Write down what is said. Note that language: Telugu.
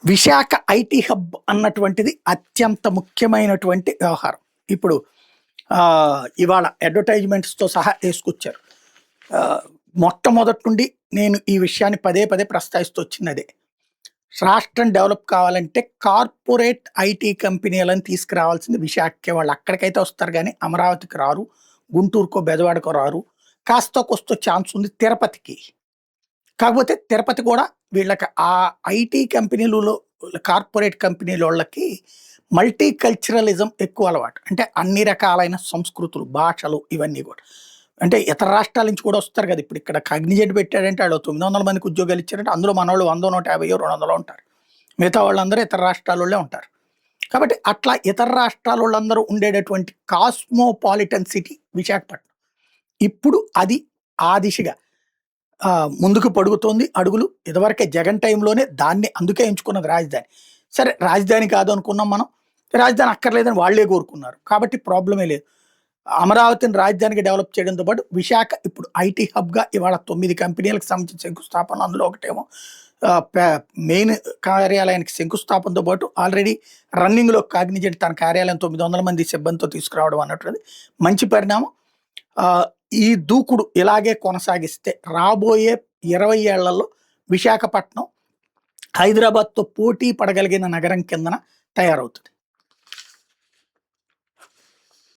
విశాఖ ఐటీ హబ్ అన్నటువంటిది అత్యంత ముఖ్యమైనటువంటి వ్యవహారం. ఇప్పుడు ఇవాళ అడ్వర్టైజ్మెంట్స్తో సహా వేసుకొచ్చారు. మొట్టమొదటి నుండి నేను ఈ విషయాన్ని పదే పదే ప్రస్తావిస్తూ వచ్చింది అదే. రాష్ట్రం డెవలప్ కావాలంటే కార్పొరేట్ ఐటీ కంపెనీలను తీసుకురావాల్సింది విశాఖకే. వాళ్ళు అక్కడికైతే వస్తారు కానీ అమరావతికి రారు, గుంటూరుకో బెజవాడకో రారు. కాస్త కొస్తో ఛాన్స్ ఉంది తిరుపతికి. కాకపోతే తిరుపతి కూడా వీళ్ళకి ఆ ఐటీ కంపెనీలలో కార్పొరేట్ కంపెనీల వాళ్ళకి మల్టీ కల్చరలిజం ఎక్కువ అలవాటు. అంటే అన్ని రకాలైన సంస్కృతులు, భాషలు ఇవన్నీ కూడా. అంటే ఇతర రాష్ట్రాల నుంచి కూడా వస్తారు కదా. ఇప్పుడు ఇక్కడ కాగ్నిజెంట్ పెట్టాడంటే వాళ్ళు 900 మందికి ఉద్యోగాలు ఇచ్చారంటే అందులో మనోళ్ళు 100, 150, 200 ఉంటారు. మిగతా వాళ్ళందరూ ఇతర రాష్ట్రాల వాళ్ళే ఉంటారు. కాబట్టి అట్లా ఇతర రాష్ట్రాల వాళ్ళందరూ ఉండేటటువంటి కాస్మోపాలిటన్ సిటీ విశాఖపట్నం. ఇప్పుడు అది ఆ దిశగా ముందుకు పడుగుతోంది అడుగులు. ఇదివరకే జగన్ టైంలోనే దాన్ని అందుకే ఎంచుకున్నది రాజధాని. సరే రాజధాని కాదు అనుకున్నాం మనం, రాజధాని అక్కర్లేదని వాళ్లే కోరుకున్నారు. కాబట్టి ప్రాబ్లమే లేదు. అమరావతిని రాజధానికి డెవలప్ చేయడంతో పాటు విశాఖ ఇప్పుడు ఐటీ హబ్గా ఇవాళ 9 కంపెనీలకు సంబంధించిన శంకుస్థాపన, అందులో ఒకటేమో మెయిన్ కార్యాలయానికి శంకుస్థాపనతో పాటు ఆల్రెడీ రన్నింగ్లో కాగ్నిజెంట్ తన కార్యాలయం 900 మంది సిబ్బందితో తీసుకురావడం అన్నటువంటిది మంచి పరిణామం. ఈ దూకుడు ఇలాగే కొనసాగిస్తే రాబోయే 20 ఏళ్లలో విశాఖపట్నం హైదరాబాద్తో పోటీ పడగలిగిన నగరం కిందన తయారవుతుంది.